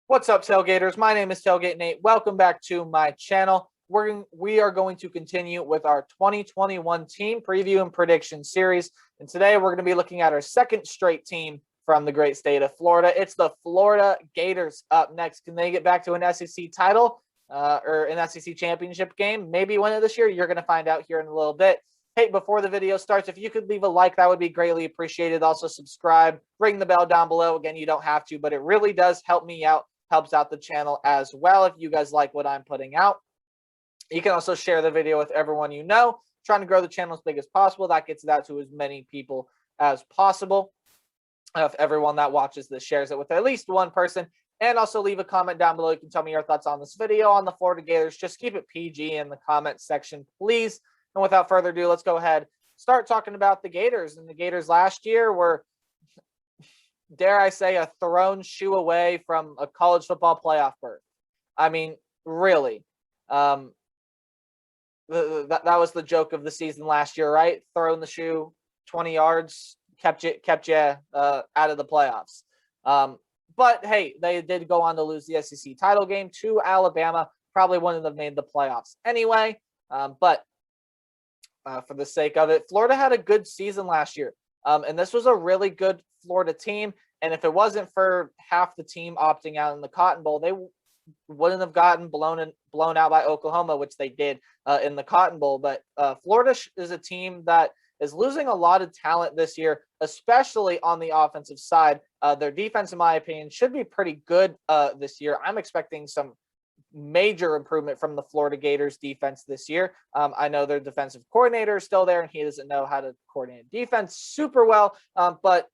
What's up, Tailgaters? My name is Tailgate Nate. Welcome back to my channel. We are going to continue with our 2021 team preview and prediction series. And today we're going to be looking at our second straight team from the great state of Florida. It's the Florida Gators up next. Can they get back to an SEC title or an SEC championship game? Maybe win it this year. You're going to find out here in a little bit. Hey, before the video starts, if you could leave a like, that would be greatly appreciated. Also subscribe, ring the bell down below. Again, you don't have to, but it really does help me out. Helps out the channel as well if you guys like what I'm putting out. You can also share the video with everyone you know. Trying to grow the channel as big as possible. That gets it out to as many people as possible. If everyone that watches this shares it with at least one person. And also leave a comment down below. You can tell me your thoughts on this video, on the Florida Gators. Just keep it PG in the comment section, please. And without further ado, let's go ahead start talking about the Gators. And the Gators last year were, dare I say, a thrown shoe away from a college football playoff berth. I mean, really. That was the joke of the season last year, right? Throwing the shoe 20 yards, kept you out of the playoffs. But hey, they did go on to lose the SEC title game to Alabama. Probably wouldn't have made the playoffs anyway. But for the sake of it, Florida had a good season last year. And this was a really good Florida team. And if it wasn't for half the team opting out in the Cotton Bowl, they wouldn't have gotten blown out by Oklahoma, which they did in the Cotton Bowl. But Florida is a team that is losing a lot of talent this year, especially on the offensive side. Their defense, in my opinion, should be pretty good this year. I'm expecting some major improvement from the Florida Gators defense this year. I know their defensive coordinator is still there, and he doesn't know how to coordinate defense super well. But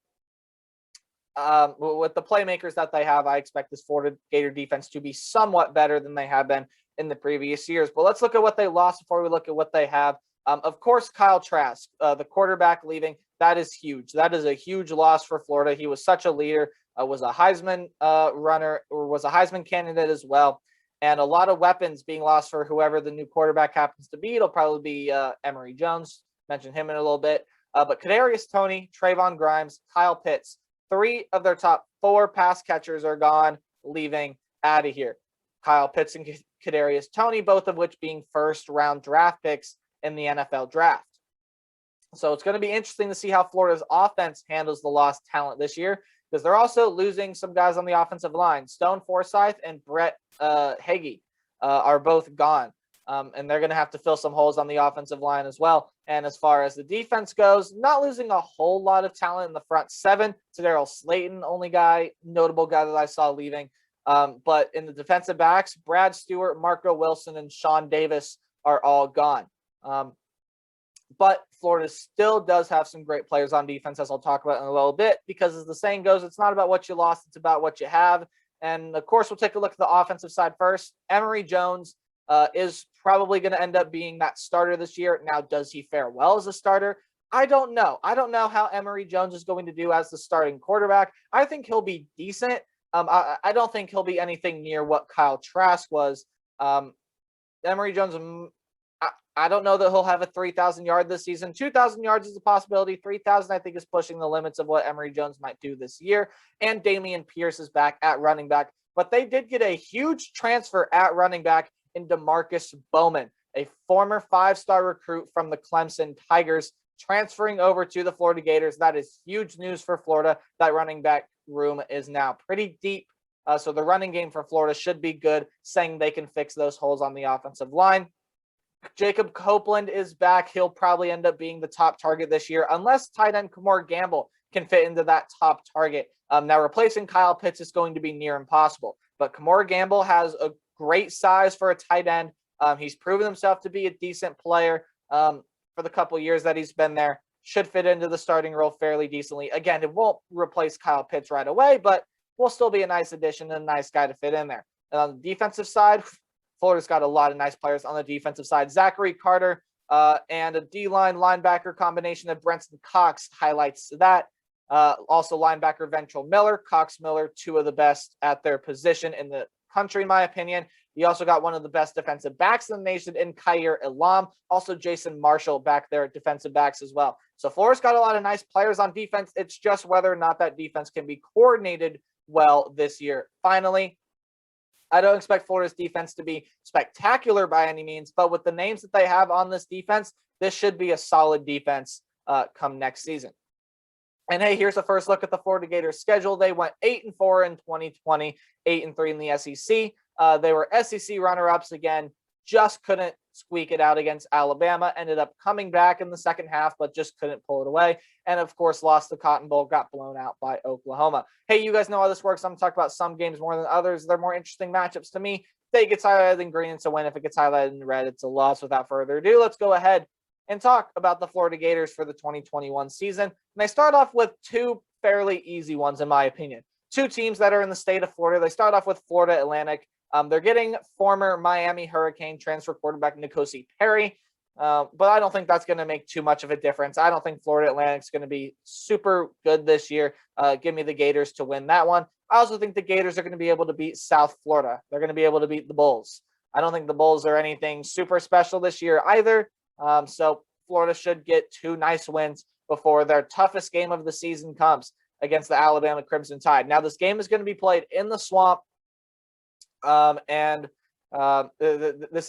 with the playmakers that they have, I expect this Florida Gator defense to be somewhat better than they have been in the previous years. But let's look at what they lost before we look at what they have. Of course, Kyle Trask, the quarterback, leaving. That is huge. That is a huge loss for Florida. He was such a leader, was a Heisman runner, or was a Heisman candidate as well. And a lot of weapons being lost for whoever the new quarterback happens to be. It'll probably be Emory Jones. Mention him in a little bit. But Kadarius Toney, Trayvon Grimes, Kyle Pitts, 3 of their top 4 pass catchers are gone, leaving out of here. Kyle Pitts and Kadarius Toney, both of which being first-round draft picks in the NFL draft. So it's going to be interesting to see how Florida's offense handles the lost talent this year, because they're also losing some guys on the offensive line. Stone Forsythe and Brett Hagee are both gone. And they're going to have to fill some holes on the offensive line as well. And as far as the defense goes, not losing a whole lot of talent in the front 7. Darrell Slayton, only notable guy that I saw leaving. But in the defensive backs, Brad Stewart, Marco Wilson, and Sean Davis are all gone. But Florida still does have some great players on defense, as I'll talk about in a little bit, because as the saying goes, it's not about what you lost, it's about what you have. And of course, we'll take a look at the offensive side first. Emory Jones is probably going to end up being that starter this year. Now, does he fare well as a starter? I don't know. I don't know how Emory Jones is going to do as the starting quarterback. I think he'll be decent. I don't think he'll be anything near what Kyle Trask was. Emory Jones, I don't know that he'll have a 3,000 yard this season. 2,000 yards is a possibility. 3,000, I think, is pushing the limits of what Emory Jones might do this year. And Damian Pierce is back at running back. But they did get a huge transfer at running back in DeMarcus Bowman, a former 5-star recruit from the Clemson Tigers, transferring over to the Florida Gators. That is huge news for Florida. That running back room is now pretty deep. So the running game for Florida should be good, saying they can fix those holes on the offensive line. Jacob Copeland is back. He'll probably end up being the top target this year, unless tight end Kamar Gamble can fit into that top target. Now, replacing Kyle Pitts is going to be near impossible, but Kamar Gamble has a great size for a tight end. He's proven himself to be a decent player for the couple years that he's been there. Should fit into the starting role fairly decently. Again, it won't replace Kyle Pitts right away, but will still be a nice addition and a nice guy to fit in there. And on the defensive side, Florida's got a lot of nice players on the defensive side. Zachary Carter and a D-line linebacker combination of Brenton Cox highlights that. Also linebacker Ventrell Miller, Cox Miller, 2 of the best at their position in the country, in my opinion. You also got one of the best defensive backs in the nation in Khair Elam. Also Jason Marshall back there at defensive backs as well. So Florida's got a lot of nice players on defense. It's just whether or not that defense can be coordinated well this year. Finally, I don't expect Florida's defense to be spectacular by any means, but with the names that they have on this defense, this should be a solid defense come next season. And hey, here's a first look at the Florida Gators schedule. They went 8-4 in 2020, 8-3 in the SEC. They were SEC runner-ups again, just couldn't squeak it out against Alabama. Ended up coming back in the second half, but just couldn't pull it away. And of course, lost the Cotton Bowl, got blown out by Oklahoma. Hey, you guys know how this works. I'm going to talk about some games more than others. They're more interesting matchups to me. If it gets highlighted in green, it's a win. If it gets highlighted in red, it's a loss. Without further ado, let's go ahead and talk about the Florida Gators for the 2021 season. And they start off with two fairly easy ones, in my opinion. Two teams that are in the state of Florida. They start off with Florida Atlantic. They're getting former Miami Hurricane transfer quarterback N'Kosi Perry, but I don't think that's going to make too much of a difference. I don't think Florida Atlantic's going to be super good this year. Give me the Gators to win that one. I also think the Gators are going to be able to beat South Florida. They're going to be able to beat the Bulls. I don't think the Bulls are anything super special this year either. So Florida should get two nice wins before their toughest game of the season comes against the Alabama Crimson Tide. Now, this game is going to be played in the Swamp. This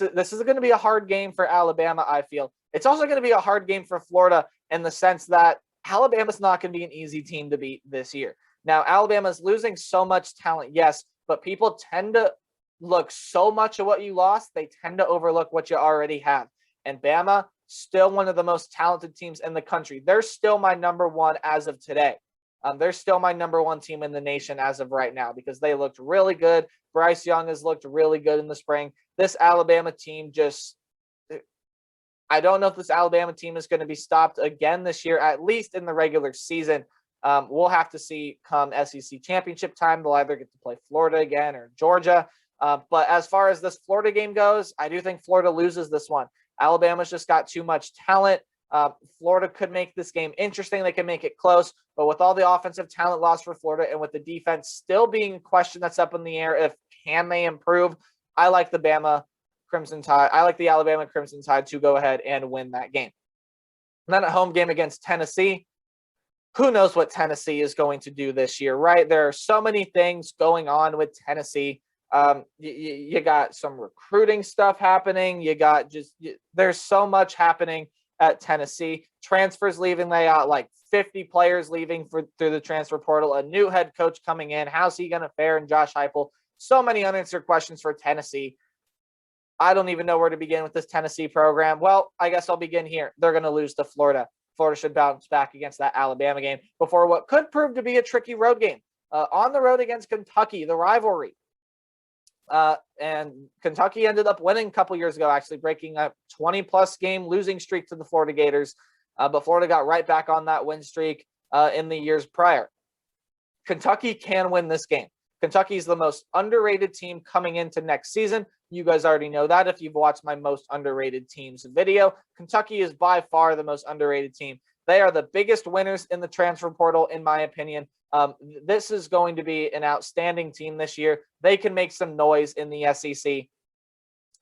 is going to be a hard game for Alabama, I feel. It's also going to be a hard game for Florida in the sense that Alabama's not going to be an easy team to beat this year. Now, Alabama's losing so much talent, yes, but people tend to look so much at what you lost, they tend to overlook what you already have. And Bama, still one of the most talented teams in the country. They're still my number one as of today. They're still my number one team in the nation as of right now because they looked really good. Bryce Young has looked really good in the spring. This Alabama team I don't know if this Alabama team is going to be stopped again this year, at least in the regular season. We'll have to see come SEC championship time. They'll either get to play Florida again or Georgia. But as far as this Florida game goes, I do think Florida loses this one. Alabama's just got too much talent. Florida could make this game interesting. They can make it close, but with all the offensive talent lost for Florida and with the defense still being a question that's up in the air, if can they improve, I like the Alabama Crimson Tide to go ahead and win that game. And then a home game against Tennessee. Who knows what Tennessee is going to do this year, right? There are so many things going on with Tennessee. You got some recruiting stuff happening. There's so much happening at Tennessee. Transfers leaving. They got like 50 players leaving through the transfer portal. A new head coach coming in. How's he going to fare? And Josh Heupel. So many unanswered questions for Tennessee. I don't even know where to begin with this Tennessee program. Well, I guess I'll begin here. They're going to lose to Florida. Florida should bounce back against that Alabama game before what could prove to be a tricky road game. On the road against Kentucky, the rivalry. And Kentucky ended up winning a couple years ago, actually breaking a 20-plus game losing streak to the Florida Gators. But Florida got right back on that win streak in the years prior. Kentucky can win this game. Kentucky is the most underrated team coming into next season. You guys already know that if you've watched my most underrated teams video. Kentucky is by far the most underrated team. They are the biggest winners in the transfer portal, in my opinion. This is going to be an outstanding team this year. They can make some noise in the SEC.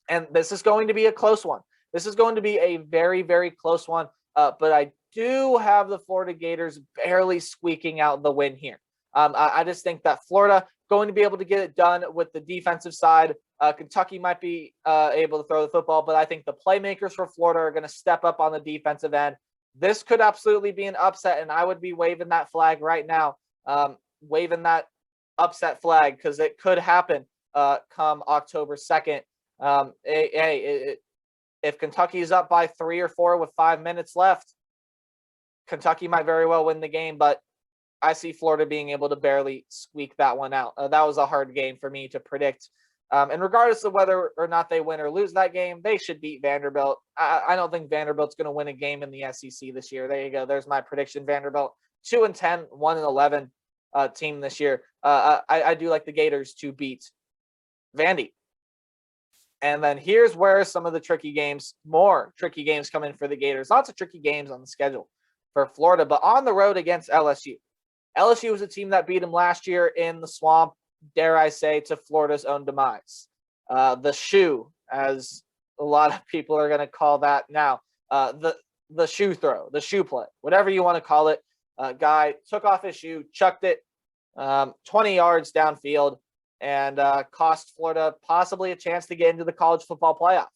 And this is going to be a close one. This is going to be a very, very close one. But I do have the Florida Gators barely squeaking out the win here. I just think that Florida going to be able to get it done with the defensive side. Kentucky might be able to throw the football, but I think the playmakers for Florida are going to step up on the defensive end. This could absolutely be an upset, and I would be waving that flag right now, waving that upset flag because it could happen come October 2nd. If Kentucky is up by 3 or 4 with 5 minutes left, Kentucky might very well win the game, but I see Florida being able to barely squeak that one out. That was a hard game for me to predict. And regardless of whether or not they win or lose that game, they should beat Vanderbilt. I don't think Vanderbilt's going to win a game in the SEC this year. There you go. There's my prediction. Vanderbilt 2-10, 1-11 team this year. I do like the Gators to beat Vandy. And then here's where some of the more tricky games come in for the Gators. Lots of tricky games on the schedule for Florida, but on the road against LSU. LSU was a team that beat them last year in the Swamp, dare I say, to Florida's own demise. The shoe, as a lot of people are going to call that now. The shoe throw, the shoe play, whatever you want to call it. Guy took off his shoe, chucked it 20 yards downfield. and cost Florida possibly a chance to get into the college football playoff.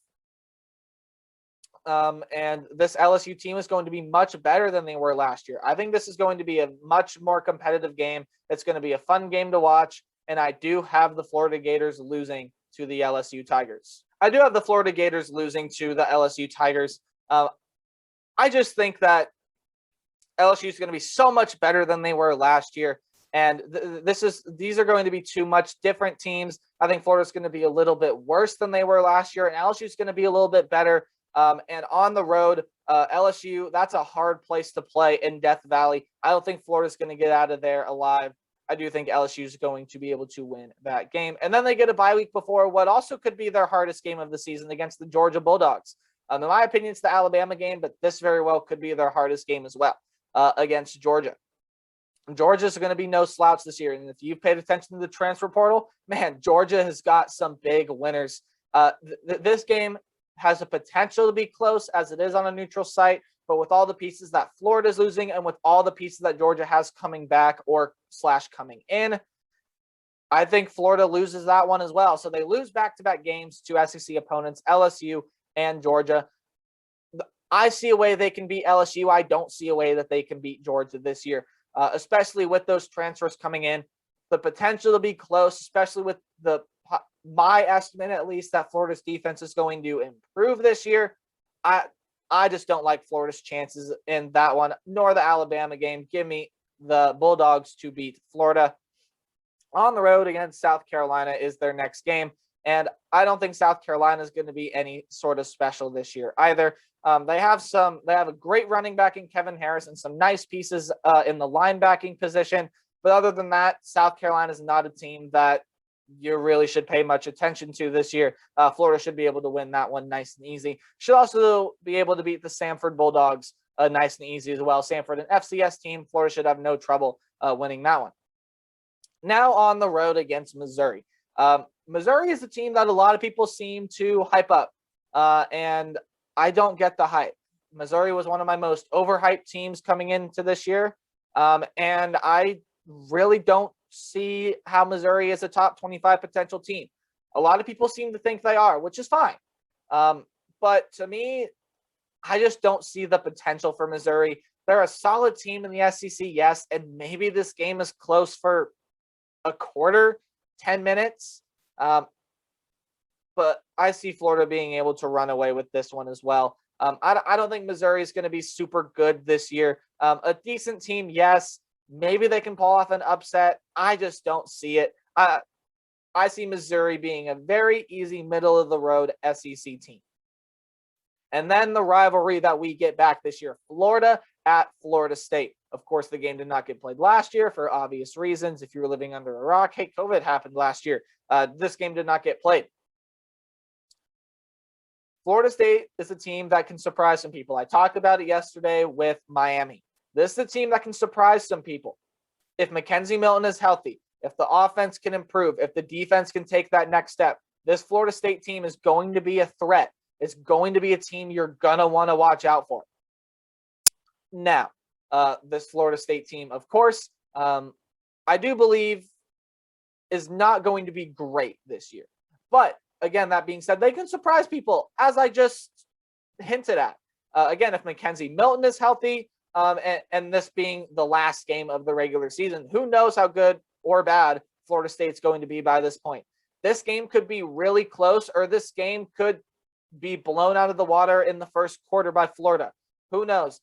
And this LSU team is going to be much better than they were last year. I think this is going to be a much more competitive game. It's going to be a fun game to watch, and I do have the Florida Gators losing to the LSU Tigers. I do have the Florida Gators losing to the LSU Tigers. I just think that LSU is going to be so much better than they were last year. And these are going to be two much different teams. I think Florida's going to be a little bit worse than they were last year, and LSU is going to be a little bit better. And on the road, LSU, that's a hard place to play in Death Valley. I don't think Florida's going to get out of there alive. I do think LSU is going to be able to win that game. And then they get a bye week before what also could be their hardest game of the season against the Georgia Bulldogs. In my opinion, it's the Alabama game, but this very well could be their hardest game as well against Georgia. Georgia's going to be no slouch this year. And if you've paid attention to the transfer portal, man, Georgia has got some big winners. This game has a potential to be close as it is on a neutral site, but with all the pieces that Florida's losing and with all the pieces that Georgia has coming back or / coming in, I think Florida loses that one as well. So they lose back-to-back games to SEC opponents, LSU and Georgia. I see a way they can beat LSU. I don't see a way that they can beat Georgia this year, especially with those transfers coming in. The potential to be close, especially with my estimate, at least, that Florida's defense is going to improve this year. I just don't like Florida's chances in that one, nor the Alabama game. Give me the Bulldogs to beat Florida. On the road against South Carolina is their next game, and I don't think South Carolina is going to be any sort of special this year either. They have a great running back in Kevin Harris and some nice pieces in the linebacking position. But other than that, South Carolina is not a team that you really should pay much attention to this year. Florida should be able to win that one nice and easy. Should also be able to beat the Samford Bulldogs nice and easy as well. Samford, an FCS team, Florida should have no trouble winning that one. Now on the road against Missouri. Missouri is a team that a lot of people seem to hype up, and I don't get the hype. Missouri was one of my most overhyped teams coming into this year, and I really don't see how Missouri is a top 25 potential team. A lot of people seem to think they are, which is fine. But to me, I just don't see the potential for Missouri. They're a solid team in the SEC, yes, and maybe this game is close for a quarter, 10 minutes. But I see Florida being able to run away with this one as well. I don't think Missouri is going to be super good this year. A decent team, yes. Maybe they can pull off an upset. I just don't see it. I see Missouri being a very easy middle-of-the-road SEC team. And then the rivalry that we get back this year, Florida at Florida State. Of course, the game did not get played last year for obvious reasons. If you were living under a rock, hey, COVID happened last year. This game did not get played. Florida State is a team that can surprise some people. I talked about it yesterday with Miami. This is a team that can surprise some people. If Mackenzie Milton is healthy, if the offense can improve, if the defense can take that next step, this Florida State team is going to be a threat. It's going to be a team you're going to want to watch out for. Now, this Florida State team, of course, I do believe is not going to be great this year. But again, that being said, they can surprise people, as I just hinted at. Again, if Mackenzie Milton is healthy, and this being the last game of the regular season, who knows how good or bad Florida State's going to be by this point. This game could be really close, or this game could be blown out of the water in the first quarter by Florida. Who knows?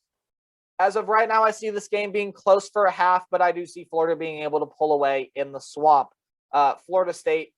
As of right now, I see this game being close for a half, but I do see Florida being able to pull away in the swamp. Florida State,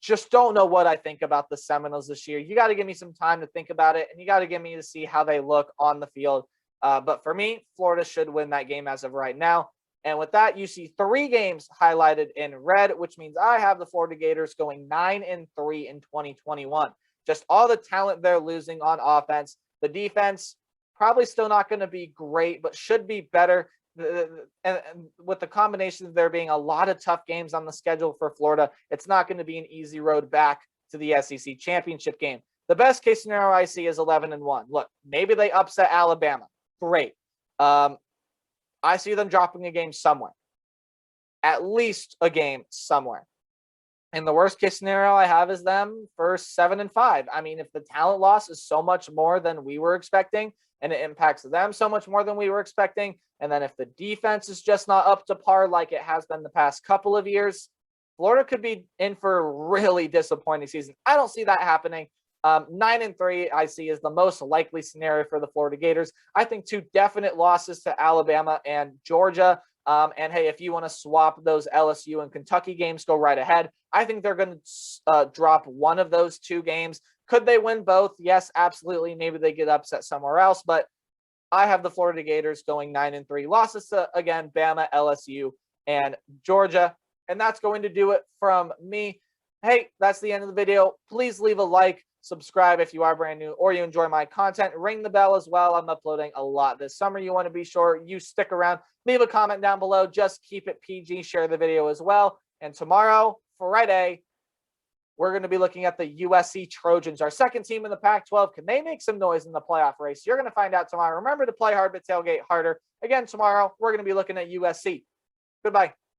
just don't know what I think about the Seminoles this year. You got to give me some time to think about it, and you got to give me to see how they look on the field. But for me, Florida should win that game as of right now. And with that, you see 3 games highlighted in red, which means I have the Florida Gators going 9-3 in 2021. Just all the talent they're losing on offense. The defense, probably still not going to be great, but should be better. And with the combination of there being a lot of tough games on the schedule for Florida, it's not going to be an easy road back to the SEC championship game. The best case scenario I see is 11-1. Look, maybe they upset Alabama. Great. I see them dropping a game somewhere. at least a game somewhere. And the worst case scenario I have is them for 7-5. I mean, if the talent loss is so much more than we were expecting, and it impacts them so much more than we were expecting, and then if the defense is just not up to par like it has been the past couple of years, Florida could be in for a really disappointing season. I don't see that happening. 9-3, I see, is the most likely scenario for the Florida Gators. I think 2 definite losses to Alabama and Georgia. And hey, if you want to swap those LSU and Kentucky games, go right ahead. I think they're going to drop one of those 2 games. Could they win both? Yes, absolutely. Maybe they get upset somewhere else, but I have the Florida Gators going 9-3, losses to, again, Bama, LSU, and Georgia. And that's going to do it from me. Hey, that's the end of the video. Please leave a like, subscribe if you are brand new or you enjoy my content. Ring the bell as well. I'm uploading a lot this summer. You want to be sure you stick around. Leave a comment down below. Just keep it PG. Share the video as well. And tomorrow, Friday, we're going to be looking at the USC Trojans, our second team in the Pac-12. Can they make some noise in the playoff race? You're going to find out tomorrow. Remember to play hard, but tailgate harder. Again, tomorrow, we're going to be looking at USC. Goodbye.